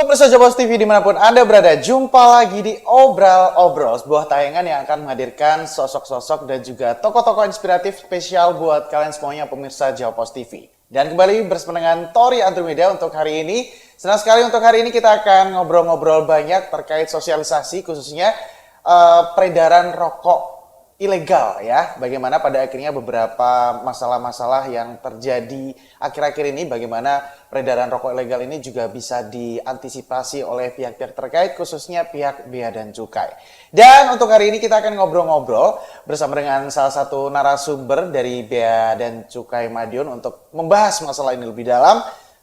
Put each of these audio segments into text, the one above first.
pemirsa Jawa TV dimanapun Anda berada, jumpa lagi di Obrol, sebuah tayangan yang akan menghadirkan sosok-sosok dan juga tokoh-tokoh inspiratif spesial buat kalian semuanya pemirsa Jawa TV. Dan kembali bersama dengan Tori Andromeda untuk hari ini. Senang sekali untuk hari ini kita akan ngobrol-ngobrol banyak terkait sosialisasi khususnya peredaran rokok ilegal ya. Bagaimana pada akhirnya beberapa masalah-masalah yang terjadi akhir-akhir ini, bagaimana peredaran rokok ilegal ini juga bisa diantisipasi oleh pihak-pihak terkait, khususnya pihak Bea dan Cukai. Dan untuk hari ini kita akan ngobrol-ngobrol bersama dengan salah satu narasumber dari Bea dan Cukai Madiun untuk membahas masalah ini lebih dalam.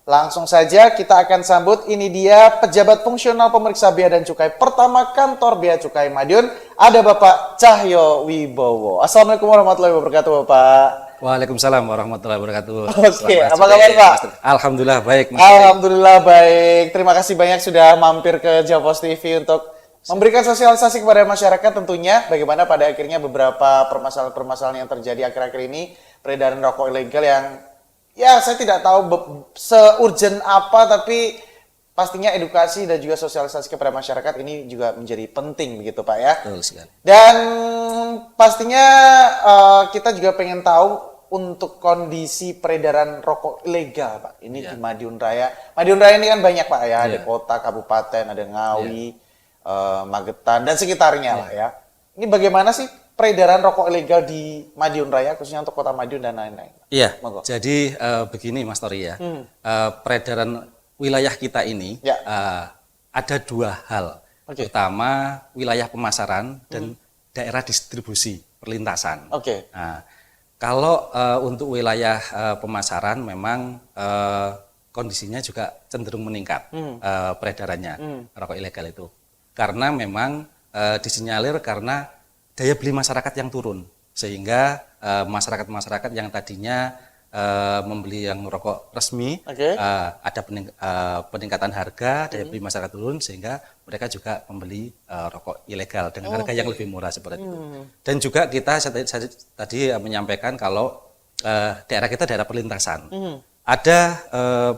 Langsung saja kita akan sambut, ini dia pejabat fungsional pemeriksa Bea dan Cukai pertama kantor Bea Cukai Madiun, ada Bapak Cahyo Wibowo. Assalamualaikum warahmatullahi wabarakatuh, Bapak. Waalaikumsalam warahmatullahi wabarakatuh. Oke, apa kabar, Pak? Alhamdulillah baik, Mas. Alhamdulillah baik. Terima kasih banyak sudah mampir ke Jawa TV untuk memberikan sosialisasi kepada masyarakat tentunya bagaimana pada akhirnya beberapa permasalahan-permasalahan yang terjadi akhir-akhir ini, peredaran rokok ilegal yang ya, saya tidak tahu se-urgent apa, tapi pastinya edukasi dan juga sosialisasi kepada masyarakat ini juga menjadi penting begitu, Pak ya. Betul sekali. Dan pastinya kita juga pengen tahu untuk kondisi peredaran rokok ilegal, Pak. Ini di Madiun Raya. Madiun Raya ini kan banyak, Pak ya. Ada kota, kabupaten, ada Ngawi, Magetan dan sekitarnya lah ya. Ini bagaimana sih peredaran rokok ilegal di Madiun Raya, khususnya untuk kota Madiun dan lain-lain? Iya, jadi begini Mas Tori ya, peredaran wilayah kita ini ada dua hal, terutama wilayah pemasaran dan daerah distribusi perlintasan. Nah, kalau untuk wilayah pemasaran memang kondisinya juga cenderung meningkat peredarannya rokok ilegal itu, karena memang disinyalir karena daya beli masyarakat yang turun, sehingga masyarakat-masyarakat yang tadinya membeli yang rokok resmi ada peningkatan harga, daya beli masyarakat turun, sehingga mereka juga membeli rokok ilegal dengan harga yang lebih murah seperti itu. Dan juga kita saya tadi menyampaikan kalau daerah kita daerah perlintasan, ada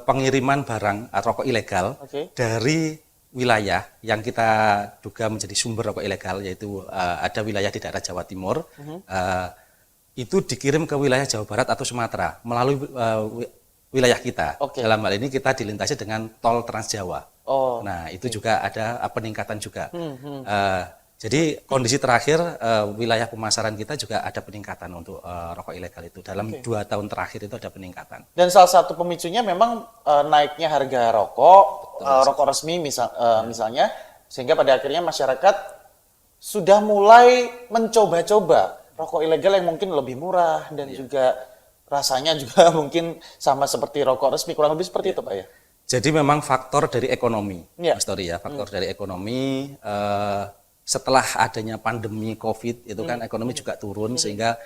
pengiriman barang rokok ilegal dari wilayah yang kita duga menjadi sumber rokok ilegal, yaitu ada wilayah di daerah Jawa Timur, itu dikirim ke wilayah Jawa Barat atau Sumatera melalui wilayah kita. Dalam hal ini kita dilintasi dengan tol Trans Jawa. Nah, itu juga ada peningkatan juga. Jadi kondisi terakhir wilayah pemasaran kita juga ada peningkatan untuk rokok ilegal itu. Dalam 2 tahun terakhir itu ada peningkatan. Dan salah satu pemicunya memang naiknya harga rokok, rokok resmi misalnya, sehingga pada akhirnya masyarakat sudah mulai mencoba-coba rokok ilegal yang mungkin lebih murah dan juga rasanya juga mungkin sama seperti rokok resmi, kurang lebih seperti itu, Pak ya. Jadi memang faktor dari ekonomi, Mas Tori ya, faktor dari ekonomi. Setelah adanya pandemi COVID itu kan ekonomi juga turun, sehingga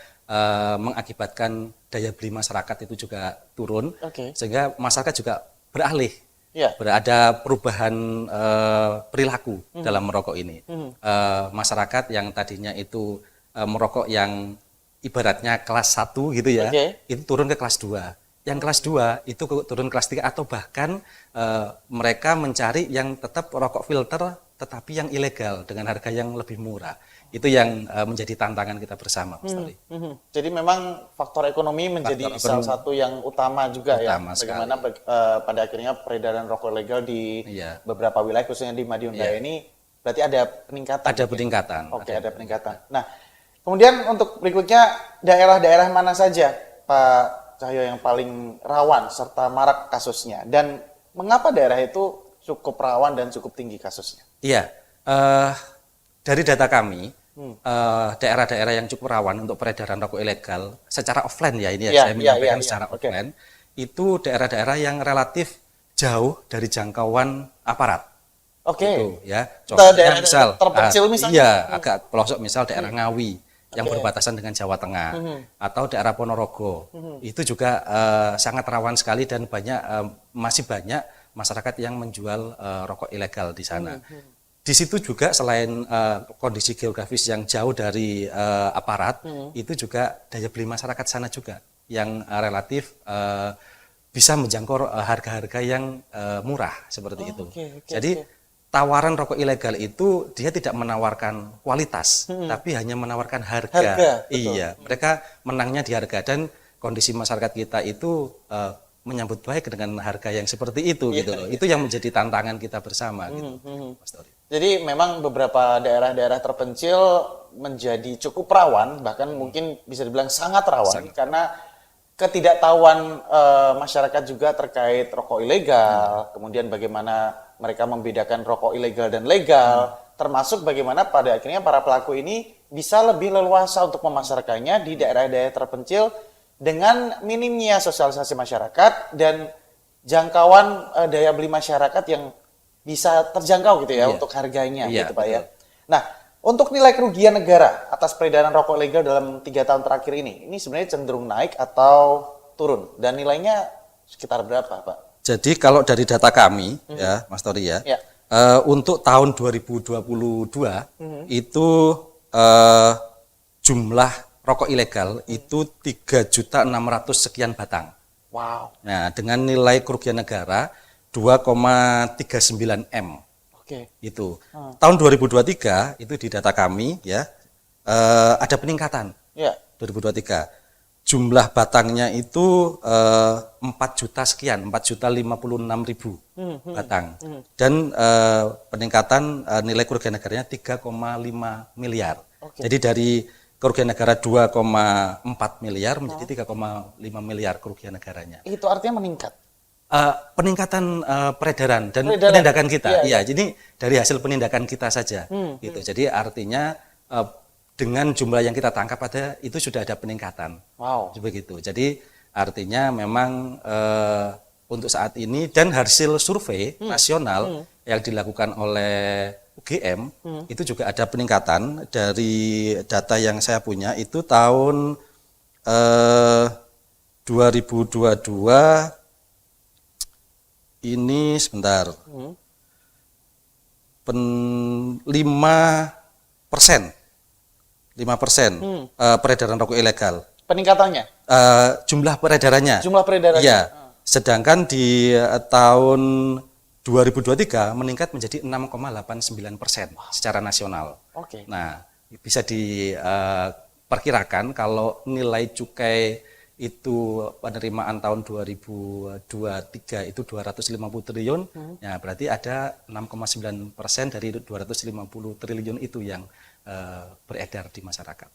mengakibatkan daya beli masyarakat itu juga turun, sehingga masyarakat juga beralih, berada perubahan perilaku dalam merokok ini. Masyarakat yang tadinya itu merokok yang ibaratnya kelas 1 gitu ya, itu turun ke kelas 2. Yang kelas 2 itu turun kelas 3, atau bahkan mereka mencari yang tetap rokok filter tetapi yang ilegal dengan harga yang lebih murah. Itu yang menjadi tantangan kita bersama, Mas Tori. Jadi memang faktor ekonomi menjadi salah satu yang utama juga ya. Bagaimana pada akhirnya peredaran rokok ilegal di beberapa wilayah, khususnya di Madiun Raya ini, berarti ada peningkatan. Ada peningkatan. Ada peningkatan. Nah, kemudian untuk berikutnya, daerah-daerah mana saja, Pak Cahyo, yang paling rawan serta marak kasusnya? Dan mengapa daerah itu cukup rawan dan cukup tinggi kasusnya? Iya, dari data kami, daerah-daerah yang cukup rawan untuk peredaran rokok ilegal secara offline ya, ini saya menyampaikan secara offline, itu daerah-daerah yang relatif jauh dari jangkauan aparat. Gitu, ya. Contohnya misal, terpencil misalnya? Iya, agak pelosok, misal daerah Ngawi yang berbatasan dengan Jawa Tengah, atau daerah Ponorogo, itu juga sangat rawan sekali, dan masih banyak masyarakat yang menjual rokok ilegal di sana. Di situ juga selain kondisi geografis yang jauh dari aparat, itu juga daya beli masyarakat sana juga yang relatif bisa menjangkau harga-harga yang murah seperti itu. Jadi tawaran rokok ilegal itu dia tidak menawarkan kualitas, tapi hanya menawarkan harga. Iya, mereka menangnya di harga, dan kondisi masyarakat kita itu menyambut baik dengan harga yang seperti itu gitu loh. Itu yang menjadi tantangan kita bersama gitu, Mas Tori. Jadi memang beberapa daerah-daerah terpencil menjadi cukup rawan, bahkan mungkin bisa dibilang sangat rawan karena ketidaktahuan masyarakat juga terkait rokok ilegal, kemudian bagaimana mereka membedakan rokok ilegal dan legal, termasuk bagaimana pada akhirnya para pelaku ini bisa lebih leluasa untuk memasarkannya di daerah-daerah terpencil dengan minimnya sosialisasi masyarakat dan jangkauan daya beli masyarakat yang bisa terjangkau gitu ya untuk harganya gitu Pak ya. Nah, untuk nilai kerugian negara atas peredaran rokok ilegal dalam 3 tahun terakhir ini sebenarnya cenderung naik atau turun, dan nilainya sekitar berapa Pak? Jadi kalau dari data kami ya Mas Tori ya, untuk tahun 2022 itu jumlah rokok ilegal itu 3.600.000 sekian batang. Wow. Nah, dengan nilai kerugian negara 2,39 M. Itu. Tahun 2023 itu di data kami ya ada peningkatan. 2023. Jumlah batangnya itu 4 juta sekian, 4.056.000 batang. Dan peningkatan nilai kerugian negaranya 3,5 miliar. Jadi dari kerugian negara 2,4 miliar menjadi 3,5 miliar kerugian negaranya. Itu artinya meningkat? Peningkatan peredaran dan penindakan kita. Iya, jadi dari hasil penindakan kita saja. Gitu. Jadi artinya dengan jumlah yang kita tangkap itu sudah ada peningkatan. Wow. Begitu. Jadi artinya memang untuk saat ini, dan hasil survei nasional yang dilakukan oleh UGM itu juga ada peningkatan. Dari data yang saya punya itu tahun 2022 ini sebentar 5% peredaran rokok ilegal. Peningkatannya? Jumlah peredarannya. Jumlah peredarannya. Iya. Sedangkan di tahun 2023 meningkat menjadi 6,89% secara nasional. Nah, bisa diperkirakan kalau nilai cukai itu penerimaan tahun 2023 itu 250 triliun, ya berarti ada 6,9% dari 250 triliun itu yang beredar di masyarakat.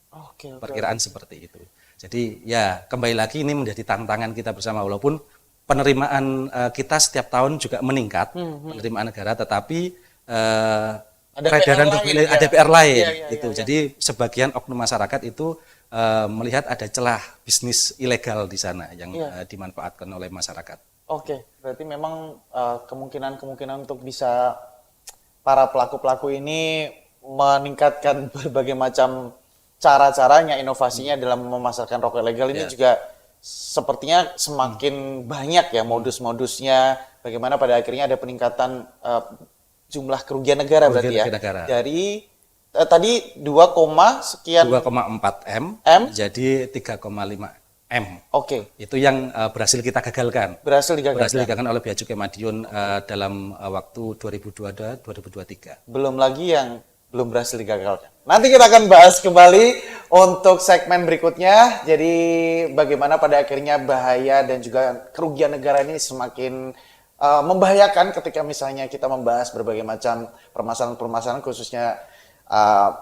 Perkiraan seperti itu. Jadi ya kembali lagi ini menjadi tantangan kita bersama, walaupun penerimaan kita setiap tahun juga meningkat, penerimaan negara, tetapi peredaran ada PR lain itu. Jadi sebagian oknum masyarakat itu melihat ada celah bisnis ilegal di sana yang dimanfaatkan oleh masyarakat. Berarti memang kemungkinan untuk bisa para pelaku-pelaku ini meningkatkan berbagai macam cara-caranya, inovasinya dalam memasarkan rokok ilegal ini juga sepertinya semakin banyak ya modus-modusnya. Bagaimana pada akhirnya ada peningkatan jumlah kerugian negara berarti ya. Dari tadi 2,4 M jadi 3,5 M. Itu yang berhasil kita gagalkan. Berhasil digagalkan oleh Bea Cukai Madiun dalam waktu 2022-2023. Belum lagi yang belum berhasil digagalkan. Nanti kita akan bahas kembali untuk segmen berikutnya. Jadi bagaimana pada akhirnya bahaya dan juga kerugian negara ini semakin membahayakan ketika misalnya kita membahas berbagai macam permasalahan-permasalahan, khususnya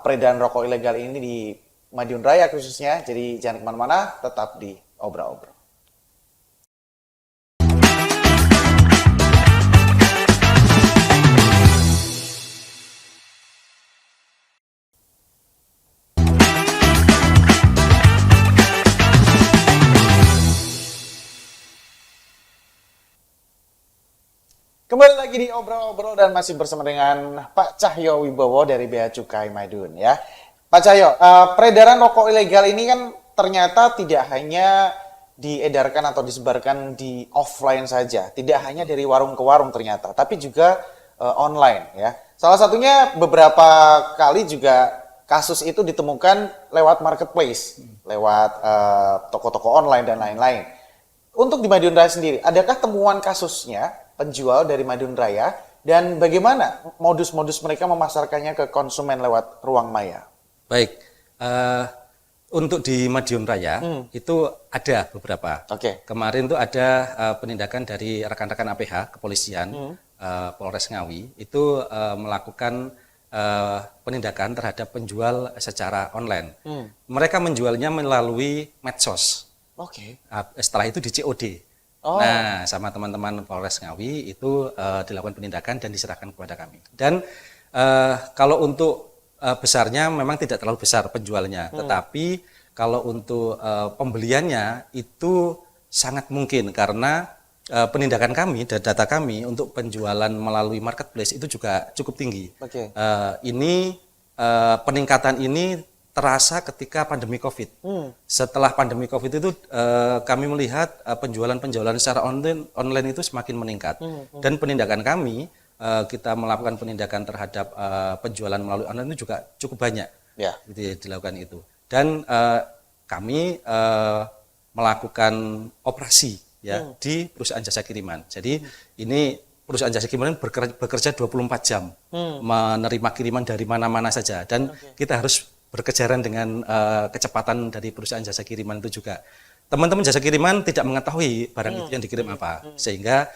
peredaran rokok ilegal ini di Madiun Raya khususnya. Jadi jangan kemana-mana, tetap di Obrol-Obrol. Kembali lagi di Obrol-Obrol dan masih bersama dengan Pak Cahyo Wibowo dari Bea Cukai Madiun ya. Pak Cahyo, peredaran rokok ilegal ini kan ternyata tidak hanya diedarkan atau disebarkan di offline saja, tidak hanya dari warung ke warung ternyata, tapi juga online ya. Salah satunya beberapa kali juga kasus itu ditemukan lewat marketplace, lewat toko-toko online dan lain-lain. untuk di Madiun Raya sendiri, adakah temuan kasusnya penjual dari Madiun Raya dan bagaimana modus-modus mereka memasarkannya ke konsumen lewat ruang maya? Baik, untuk di Madiun Raya itu ada beberapa. Kemarin itu ada penindakan dari rekan-rekan APH kepolisian Polres Ngawi itu melakukan penindakan terhadap penjual secara online. Mereka menjualnya melalui medsos. Setelah itu di COD. Nah, sama teman-teman Polres Ngawi itu dilakukan penindakan dan diserahkan kepada kami. Dan kalau untuk besarnya memang tidak terlalu besar penjualnya, tetapi kalau untuk pembeliannya itu sangat mungkin karena penindakan kami dan data kami untuk penjualan melalui marketplace itu juga cukup tinggi. Ini peningkatan ini terasa ketika pandemi COVID. Setelah pandemi COVID itu kami melihat penjualan-penjualan secara online itu semakin meningkat. Dan penindakan kami, kita melakukan penindakan terhadap penjualan melalui online itu juga cukup banyak gitu ya, dilakukan itu. Dan kami melakukan operasi ya di perusahaan jasa kiriman. Jadi ini perusahaan jasa kiriman bekerja 24 jam, menerima kiriman dari mana-mana saja. Dan kita harus berkejaran dengan kecepatan dari perusahaan jasa kiriman itu juga. Teman-teman jasa kiriman tidak mengetahui barang itu yang dikirim apa, sehingga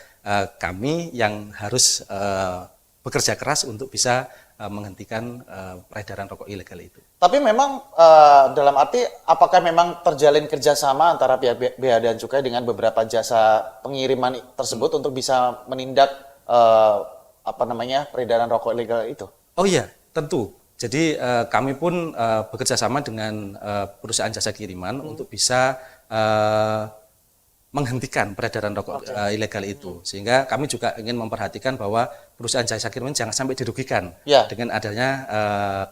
kami yang harus bekerja keras untuk bisa menghentikan peredaran rokok ilegal itu. Tapi memang dalam arti apakah memang terjalin kerjasama antara pihak Bea dan Cukai dengan beberapa jasa pengiriman tersebut untuk bisa menindak peredaran rokok ilegal itu? Oh iya, tentu. Jadi kami pun bekerja sama dengan perusahaan jasa kiriman untuk bisa menghentikan peredaran rokok ilegal itu. Sehingga kami juga ingin memperhatikan bahwa perusahaan jasa kiriman jangan sampai dirugikan dengan adanya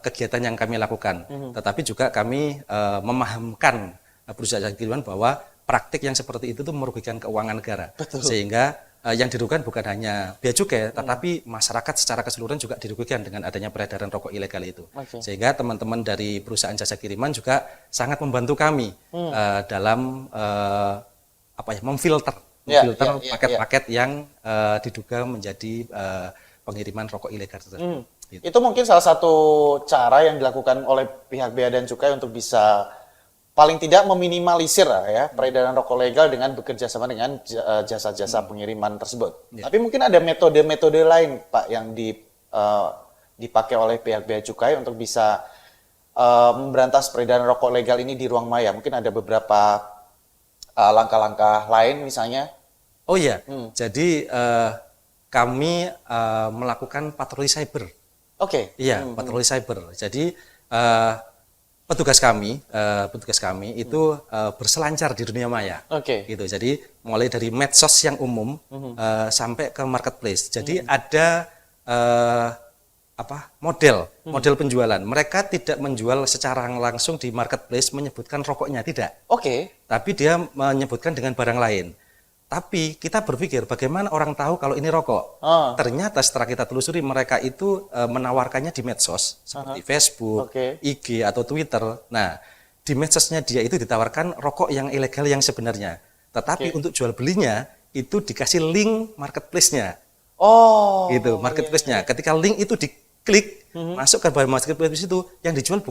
kegiatan yang kami lakukan. Tetapi juga kami memahamkan perusahaan jasa kiriman bahwa praktik yang seperti itu tuh merugikan keuangan negara. Sehingga yang dirugikan bukan hanya Bea Cukai, tetapi masyarakat secara keseluruhan juga dirugikan dengan adanya peredaran rokok ilegal itu. Sehingga teman-teman dari perusahaan jasa kiriman juga sangat membantu kami dalam memfilter paket-paket yang diduga menjadi pengiriman rokok ilegal tersebut. Itu mungkin salah satu cara yang dilakukan oleh pihak Bea dan Cukai untuk bisa paling tidak meminimalisir ya peredaran rokok legal dengan bekerja sama dengan jasa-jasa pengiriman tersebut. Tapi mungkin ada metode-metode lain, Pak, yang dipakai oleh pihak Bea Cukai untuk bisa memberantas peredaran rokok legal ini di ruang maya. Mungkin ada beberapa langkah-langkah lain misalnya. Oh iya, jadi kami melakukan patroli cyber. Iya, patroli cyber. Jadi petugas kami itu berselancar di dunia maya. Gitu. Jadi mulai dari medsos yang umum sampai ke marketplace. Jadi ada model penjualan. Mereka tidak menjual secara langsung di marketplace menyebutkan rokoknya, tidak. Tapi dia menyebutkan dengan barang lain. Tapi kita berpikir bagaimana orang tahu kalau ini rokok. Ternyata setelah kita telusuri mereka itu menawarkannya di medsos seperti Facebook, IG atau Twitter. Nah, di medsosnya dia itu ditawarkan rokok yang ilegal yang sebenarnya. Tetapi untuk jual belinya itu dikasih link marketplace-nya. Gitu, marketplace-nya. Ketika link itu diklik, masuk ke marketplace itu yang dijual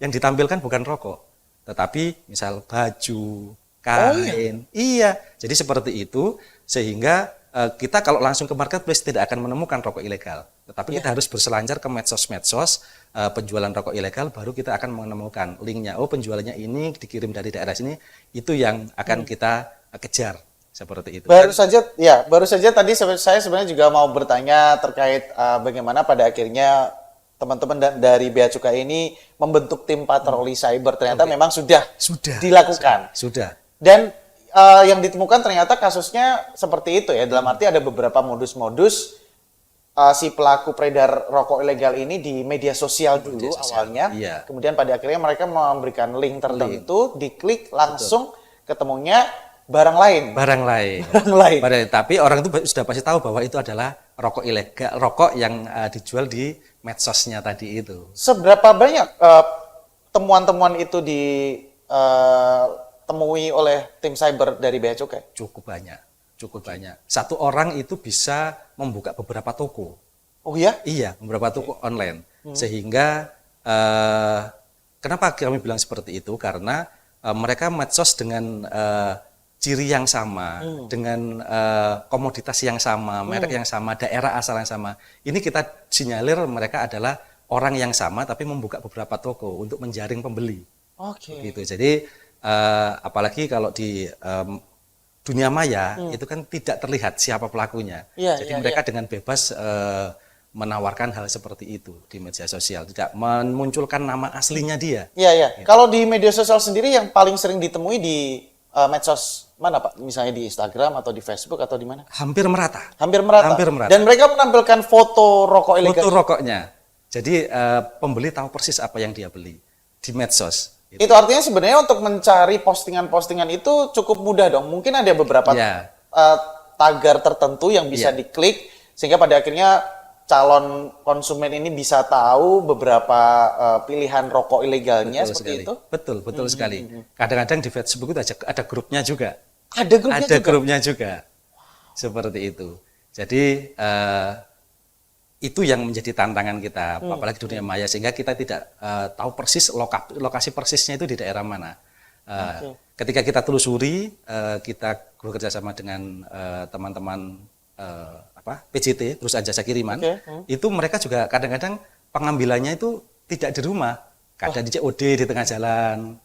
yang ditampilkan bukan rokok, tetapi misal baju, kain. Jadi seperti itu sehingga kita kalau langsung ke marketplace tidak akan menemukan rokok ilegal. Tetapi kita harus berselancar ke medsos-medsos penjualan rokok ilegal, baru kita akan menemukan linknya. Penjualannya ini dikirim dari daerah sini, itu yang akan kita kejar seperti itu. Baru saja tadi saya sebenarnya juga mau bertanya terkait bagaimana pada akhirnya teman-teman dari Bea Cukai ini membentuk tim patroli cyber. Ternyata memang sudah dilakukan. Dan yang ditemukan ternyata kasusnya seperti itu ya. Dalam arti ada beberapa modus-modus si pelaku peredar rokok ilegal ini di media sosial dulu awalnya. Kemudian pada akhirnya mereka memberikan link tertentu, diklik langsung ketemunya barang lain. Tapi orang itu sudah pasti tahu bahwa itu adalah rokok ilegal, rokok yang dijual di medsosnya tadi itu. Seberapa banyak temuan-temuan itu temui oleh tim cyber dari Bea Cukai? Cukup banyak, cukup banyak. Satu orang itu bisa membuka beberapa toko. Oh ya? Iya, beberapa toko online. Sehingga kenapa kami bilang seperti itu? Karena mereka medsos dengan ciri yang sama, dengan komoditas yang sama, merek yang sama, daerah asal yang sama. Ini kita sinyalir mereka adalah orang yang sama tapi membuka beberapa toko untuk menjaring pembeli. Oke. Gitu. Jadi apalagi kalau di dunia maya itu kan tidak terlihat siapa pelakunya. Iya, Jadi iya, mereka iya. dengan bebas menawarkan hal seperti itu di media sosial, tidak memunculkan nama aslinya dia. Iya, iya. Kalau di media sosial sendiri yang paling sering ditemui di medsos mana, Pak? Misalnya di Instagram atau di Facebook atau di mana? Hampir merata. Hampir merata. Hampir merata. Dan mereka menampilkan foto rokok ilegal. Foto rokoknya. Jadi pembeli tahu persis apa yang dia beli di medsos. Gitu. Itu artinya sebenarnya untuk mencari postingan-postingan itu cukup mudah dong. Mungkin ada beberapa Ya. tagar tertentu yang bisa diklik sehingga pada akhirnya calon konsumen ini bisa tahu beberapa pilihan rokok ilegalnya Betul seperti sekali. itu. Betul sekali. Kadang-kadang di Facebook itu ada grupnya juga. Ada grupnya Ada juga. grupnya juga. Seperti itu. Jadi itu yang menjadi tantangan kita, apalagi dunia maya, sehingga kita tidak tahu persis lokasi persisnya itu di daerah mana. Ketika kita telusuri, kita bekerja sama dengan teman-teman PJT, perusahaan jasa kiriman, itu mereka juga kadang-kadang pengambilannya itu tidak di rumah, kadang di COD di tengah jalan.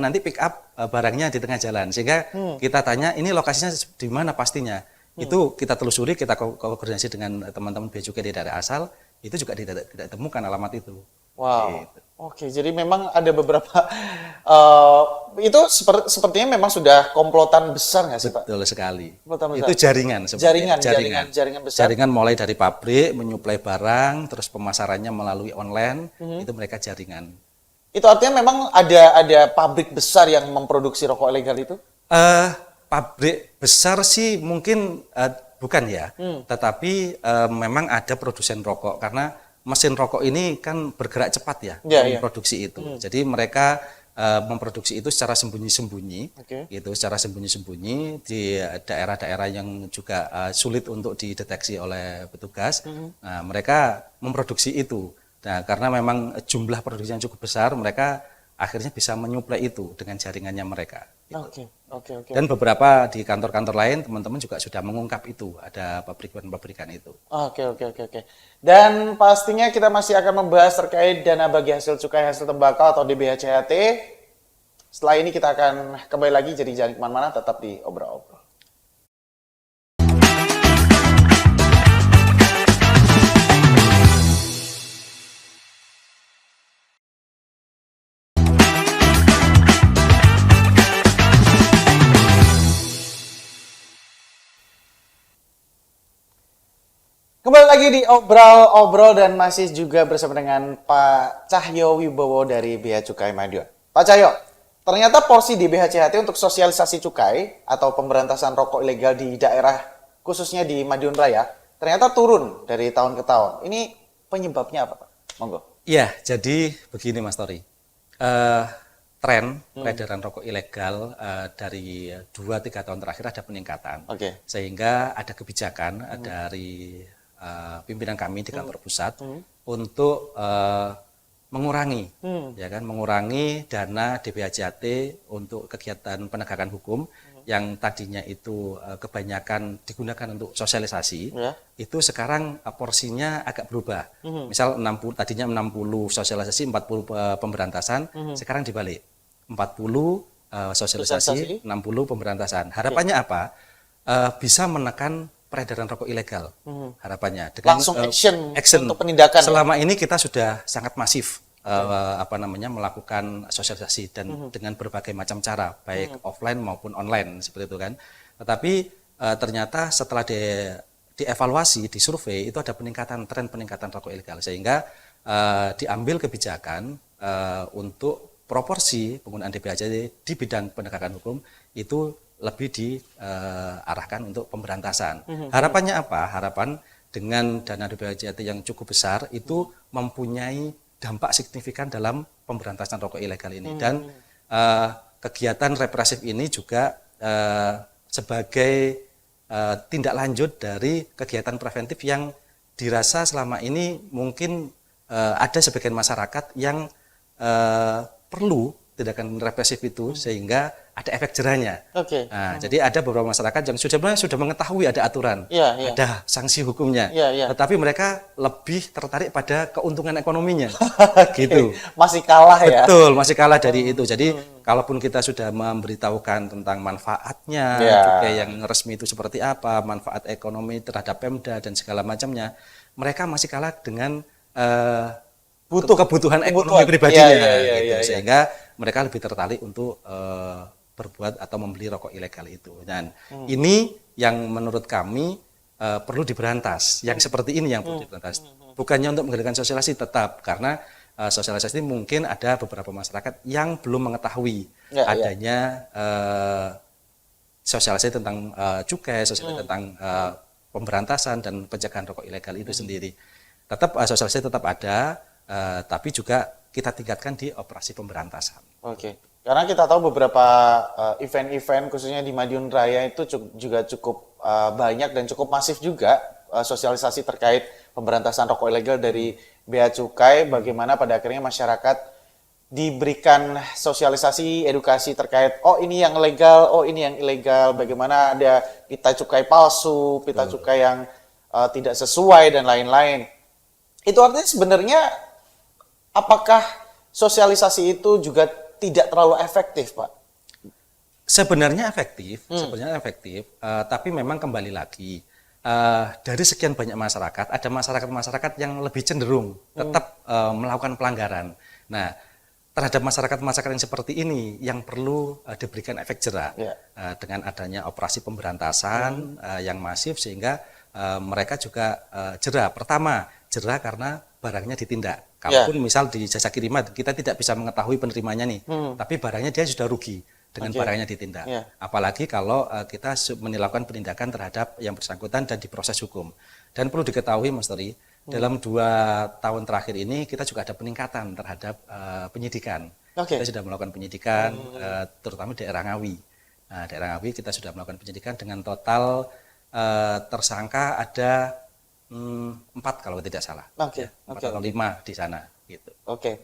Nanti pick up barangnya di tengah jalan, sehingga kita tanya ini lokasinya di mana pastinya. Itu kita telusuri, kita koordinasi dengan teman-teman bea cukai di daerah asal, itu juga tidak temukan alamat itu. Wow. Gitu. Oke, jadi memang ada beberapa itu sepertinya memang sudah komplotan besar nggak sih, Pak? Betul sekali. Komplotan besar. Itu jaringan sebenarnya. Jaringan besar. Jaringan mulai dari pabrik menyuplai barang, terus pemasarannya melalui online, itu mereka jaringan. Itu artinya memang ada pabrik besar yang memproduksi rokok ilegal itu? Pabrik besar sih mungkin bukan ya, tetapi memang ada produsen rokok karena mesin rokok ini kan bergerak cepat ya, memproduksi itu. Jadi mereka memproduksi itu secara sembunyi-sembunyi, gitu, secara sembunyi-sembunyi di daerah-daerah yang juga sulit untuk dideteksi oleh petugas. Nah, mereka memproduksi itu. Nah, karena memang jumlah produksi yang cukup besar, mereka akhirnya bisa menyuplai itu dengan jaringannya mereka. Gitu. Oke. Dan beberapa di kantor-kantor lain teman-teman juga sudah mengungkap itu, ada pabrikan-pabrikan itu. Oke. Dan pastinya kita masih akan membahas terkait dana bagi hasil cukai hasil tembakau atau DBHCHT. Setelah ini kita akan kembali lagi, jadi jangan kemana-mana, tetap di Obrol-Obrol. Kembali lagi di Obrol dan masih juga bersama dengan Pak Cahyo Wibowo dari Bea Cukai Madiun. Pak Cahyo, ternyata porsi di BHCHT untuk sosialisasi cukai atau pemberantasan rokok ilegal di daerah, khususnya di Madiun Raya, ternyata turun dari tahun ke tahun. Ini penyebabnya apa, Pak? Monggo. Iya, jadi begini Mas Tori. Tren peredaran rokok ilegal dari 2-3 tahun terakhir ada peningkatan. Sehingga ada kebijakan dari pimpinan kami di kantor pusat untuk mengurangi dana DBHCHT untuk kegiatan penegakan hukum yang tadinya itu kebanyakan digunakan untuk sosialisasi, itu sekarang porsinya agak berubah. Misal 60, tadinya 60 sosialisasi, 40 pemberantasan, sekarang dibalik. 40 sosialisasi, 60 pemberantasan. Harapannya apa? Bisa menekan peredaran rokok ilegal, harapannya. Dengan, langsung action untuk penindakan. Selama ini kita sudah sangat masif melakukan sosialisasi dan dengan berbagai macam cara, baik offline maupun online seperti itu kan. Tetapi ternyata setelah dievaluasi, disurvei, itu ada tren peningkatan rokok ilegal, sehingga diambil kebijakan untuk proporsi penggunaan DBHCHT di bidang penegakan hukum itu lebih diarahkan untuk pemberantasan. Harapannya apa? Harapan dengan dana DBHCHT yang cukup besar itu mempunyai dampak signifikan dalam pemberantasan rokok ilegal ini. Dan kegiatan represif ini juga sebagai tindak lanjut dari kegiatan preventif yang dirasa selama ini mungkin ada sebagian masyarakat yang perlu tindakan represif itu sehingga ada efek jerahnya. Nah, jadi ada beberapa masyarakat yang sudah mengetahui ada aturan, ada sanksi hukumnya, tetapi mereka lebih tertarik pada keuntungan ekonominya, gitu. Masih kalah ya? Betul, masih kalah dari itu. Jadi kalaupun kita sudah memberitahukan tentang manfaatnya, cukai yang resmi itu seperti apa, manfaat ekonomi terhadap Pemda dan segala macamnya, mereka masih kalah dengan kebutuhan ekonomi pribadinya, gitu. Sehingga mereka lebih tertarik untuk berbuat atau membeli rokok ilegal itu. Dan ini yang menurut kami perlu diberantas. Yang seperti ini yang perlu diberantas. Bukannya untuk mengadakan sosialisasi tetap, karena sosialisasi ini mungkin ada beberapa masyarakat yang belum mengetahui adanya sosialisasi tentang cukai, sosialisasi tentang pemberantasan dan pencegahan rokok ilegal itu sendiri. Tetap sosialisasi tetap ada, tapi juga kita tingkatkan di operasi pemberantasan. Karena kita tahu beberapa event-event khususnya di Madiun Raya itu juga cukup banyak dan cukup masif juga sosialisasi terkait pemberantasan rokok ilegal dari Bea Cukai, bagaimana pada akhirnya masyarakat diberikan sosialisasi edukasi terkait ini yang legal, ini yang ilegal, bagaimana ada pita cukai palsu, pita cukai yang tidak sesuai dan lain-lain. Itu artinya sebenarnya apakah sosialisasi itu juga tidak terlalu efektif, Pak? Sebenarnya efektif, tapi memang kembali lagi dari sekian banyak masyarakat, ada masyarakat yang lebih cenderung tetap melakukan pelanggaran. Nah, terhadap masyarakat yang seperti ini yang perlu diberikan efek jerah dengan adanya operasi pemberantasan yang masif, sehingga mereka juga jerah. Pertama, jerah karena barangnya ditindak. Kalaupun misal di jasa kiriman kita tidak bisa mengetahui penerimanya nih, tapi barangnya dia sudah rugi dengan barangnya ditindak. Apalagi kalau kita melakukan penindakan terhadap yang bersangkutan dan diproses hukum. Dan perlu diketahui, Mas Tori, dalam 2 tahun terakhir ini kita juga ada peningkatan terhadap penyidikan. Kita sudah melakukan penyidikan, terutama daerah Ngawi. Nah, daerah Ngawi kita sudah melakukan penyidikan dengan total tersangka ada 4 kalau tidak salah. 4 atau 5 di sana. Gitu.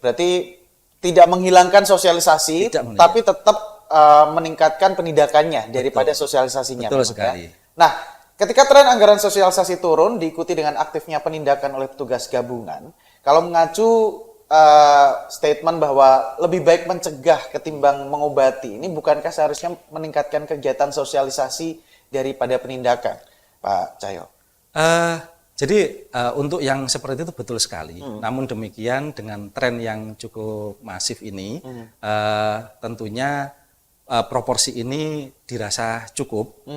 Berarti tidak menghilangkan sosialisasi, tapi tetap meningkatkan penindakannya daripada sosialisasinya. Betul sekali. Nah, ketika tren anggaran sosialisasi turun diikuti dengan aktifnya penindakan oleh petugas gabungan, kalau mengacu statement bahwa lebih baik mencegah ketimbang mengobati, ini bukankah seharusnya meningkatkan kegiatan sosialisasi daripada penindakan, Pak Cahyo? Jadi untuk yang seperti itu betul sekali. Namun demikian dengan tren yang cukup masif ini, tentunya proporsi ini dirasa cukup.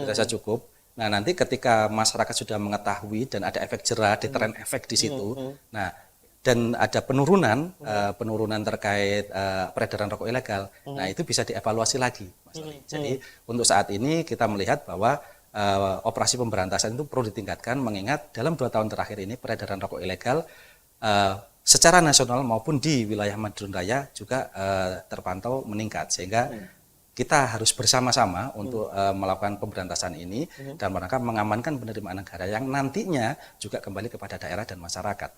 Nah, nanti ketika masyarakat sudah mengetahui dan ada efek jerah, deteren efek di situ, nah dan ada penurunan terkait peredaran rokok ilegal, nah itu bisa dievaluasi lagi, Mas Tori. Jadi untuk saat ini kita melihat bahwa operasi pemberantasan itu perlu ditingkatkan, mengingat dalam 2 tahun terakhir ini peredaran rokok ilegal secara nasional maupun di wilayah Madiun Raya juga terpantau meningkat, sehingga kita harus bersama-sama untuk melakukan pemberantasan ini dan mereka mengamankan penerimaan negara yang nantinya juga kembali kepada daerah dan masyarakat.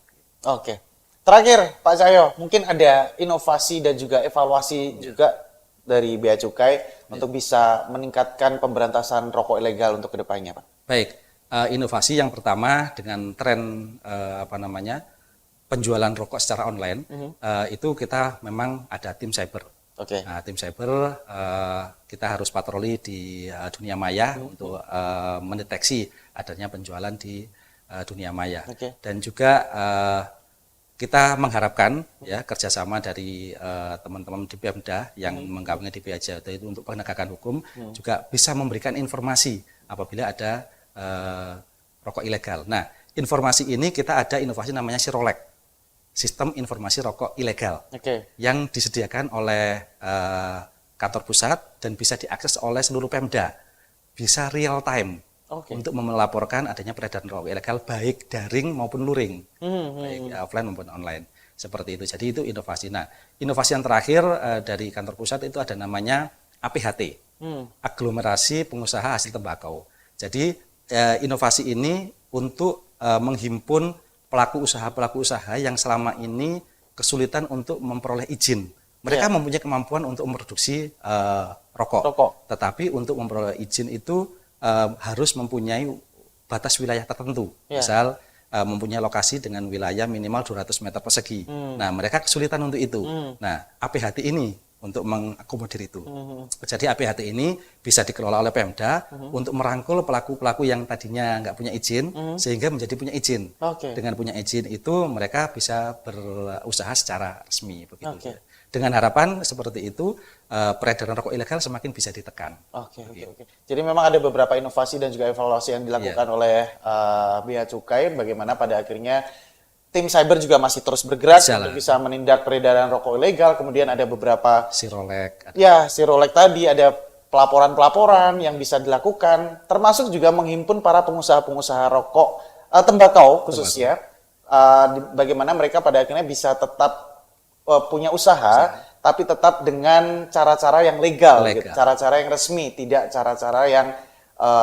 Terakhir Pak Cahyo, mungkin ada inovasi dan juga evaluasi juga dari Bea Cukai untuk bisa meningkatkan pemberantasan rokok ilegal untuk kedepannya, Pak? Baik, inovasi yang pertama dengan tren penjualan rokok secara online, itu kita memang ada tim cyber. Nah, tim cyber kita harus patroli di dunia maya untuk mendeteksi adanya penjualan di dunia maya. Dan juga kita mengharapkan kerjasama dari teman-teman di Pemda yang menggabungkan di Bea Cukai itu untuk penegakan hukum juga bisa memberikan informasi apabila ada rokok ilegal. Nah, informasi ini kita ada inovasi namanya Sirolek, sistem informasi rokok ilegal, yang disediakan oleh kantor pusat dan bisa diakses oleh seluruh Pemda, bisa real time. Untuk melaporkan adanya peredaran rokok ilegal baik daring maupun luring, baik offline maupun online, seperti itu. Jadi itu inovasi. Nah, inovasi yang terakhir dari kantor pusat itu ada namanya APHT, aglomerasi pengusaha hasil tembakau. Jadi inovasi ini untuk menghimpun pelaku usaha yang selama ini kesulitan untuk memperoleh izin. Mereka mempunyai kemampuan untuk memproduksi rokok, tetapi untuk memperoleh izin itu harus mempunyai batas wilayah tertentu. Misal mempunyai lokasi dengan wilayah minimal 200 meter persegi. Nah, mereka kesulitan untuk itu. Nah, APHT ini untuk mengakomodir itu. Jadi APHT ini bisa dikelola oleh Pemda untuk merangkul pelaku-pelaku yang tadinya nggak punya izin sehingga menjadi punya izin. Dengan punya izin itu mereka bisa berusaha secara resmi begitu. Dengan harapan seperti itu peredaran rokok ilegal semakin bisa ditekan. Oke. Jadi memang ada beberapa inovasi dan juga evaluasi yang dilakukan oleh Bea Cukai, bagaimana pada akhirnya tim cyber juga masih terus bergerak untuk bisa menindak peredaran rokok ilegal. Kemudian ada beberapa Sirolek. Sirolek tadi, ada pelaporan-pelaporan yang bisa dilakukan, termasuk juga menghimpun para pengusaha-pengusaha rokok tembakau khususnya, bagaimana mereka pada akhirnya bisa tetap punya usaha, tapi tetap dengan cara-cara yang legal. Gitu. Cara-cara yang resmi, tidak cara-cara yang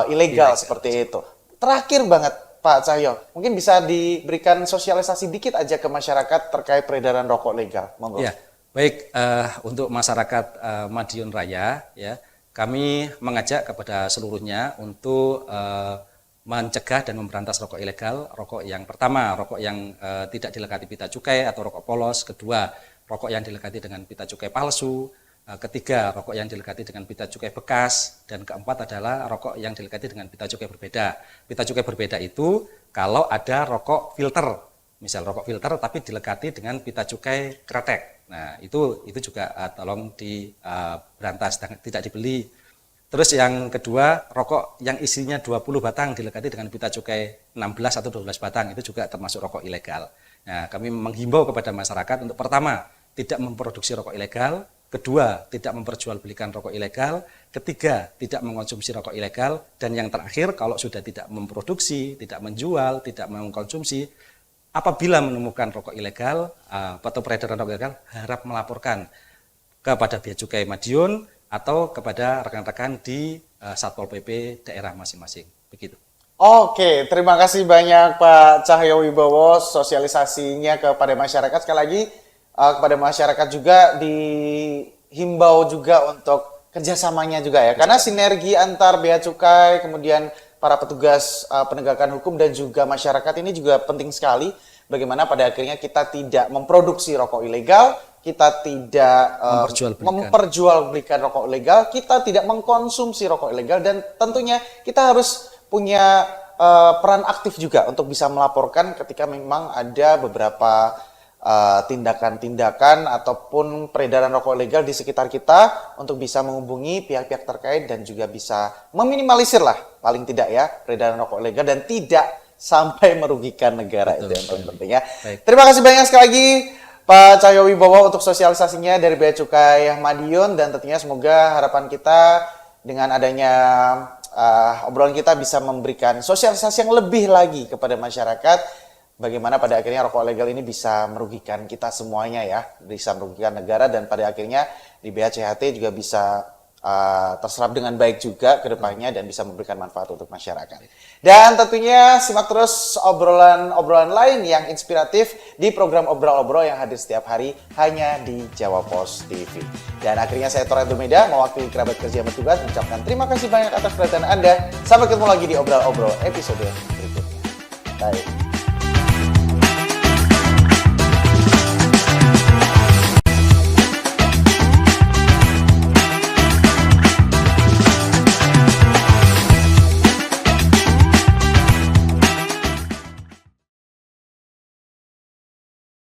ilegal seperti itu. Terakhir banget, Pak Cahyo, mungkin bisa diberikan sosialisasi dikit aja ke masyarakat terkait peredaran rokok legal. Monggo. Ya, baik, untuk masyarakat Madiun Raya, ya, kami mengajak kepada seluruhnya untuk mencegah dan memberantas rokok ilegal. Rokok yang pertama, rokok yang tidak dilekati pita cukai atau rokok polos. Kedua, rokok yang dilekati dengan pita cukai palsu. Ketiga, rokok yang dilekati dengan pita cukai bekas. Dan keempat adalah rokok yang dilekati dengan pita cukai berbeda. Pita cukai berbeda itu kalau ada rokok filter, misal rokok filter tapi dilekati dengan pita cukai kretek. Nah, itu juga tolong diberantas, tidak dibeli. Terus yang kedua, rokok yang isinya 20 batang dilekati dengan pita cukai 16 atau 12 batang, itu juga termasuk rokok ilegal. Nah, kami menghimbau kepada masyarakat untuk pertama, tidak memproduksi rokok ilegal. Kedua, tidak memperjualbelikan rokok ilegal. Ketiga, tidak mengkonsumsi rokok ilegal. Dan yang terakhir, kalau sudah tidak memproduksi, tidak menjual, tidak mengkonsumsi, apabila menemukan rokok ilegal atau peredaran rokok ilegal, harap melaporkan kepada Bea Cukai Madiun atau kepada rekan-rekan di Satpol PP daerah masing-masing. Begitu. Oke, terima kasih banyak Pak Cahyo Wibowo sosialisasinya kepada masyarakat. Sekali lagi kepada masyarakat juga dihimbau juga untuk kerjasamanya juga ya. Karena sinergi antar Bea Cukai, kemudian para petugas penegakan hukum dan juga masyarakat ini juga penting sekali. Bagaimana pada akhirnya kita tidak memproduksi rokok ilegal, kita tidak memperjualbelikan rokok ilegal, kita tidak mengkonsumsi rokok ilegal, dan tentunya kita harus punya peran aktif juga untuk bisa melaporkan ketika memang ada beberapa tindakan-tindakan ataupun peredaran rokok ilegal di sekitar kita, untuk bisa menghubungi pihak-pihak terkait dan juga bisa meminimalisir lah paling tidak ya peredaran rokok ilegal dan tidak sampai merugikan negara. Betul, itu yang paling penting ya. Terima kasih banyak sekali lagi Pak Cahyo Wibowo untuk sosialisasinya dari Bea Cukai Madiun, dan tentunya semoga harapan kita dengan adanya obrolan kita bisa memberikan sosialisasi yang lebih lagi kepada masyarakat, bagaimana pada akhirnya rokok ilegal ini bisa merugikan kita semuanya ya, bisa merugikan negara, dan pada akhirnya di BACHT juga bisa terserap dengan baik juga ke depannya dan bisa memberikan manfaat untuk masyarakat. Dan tentunya simak terus obrolan-obrolan lain yang inspiratif di program Obrol-Obrol yang hadir setiap hari hanya di Jawa Post TV. Dan akhirnya saya Torrento Meda mewakili kerabat kerja yang bertugas mengucapkan terima kasih banyak atas perhatian Anda. Sampai ketemu lagi di Obrol-Obrol episode berikutnya. Bye.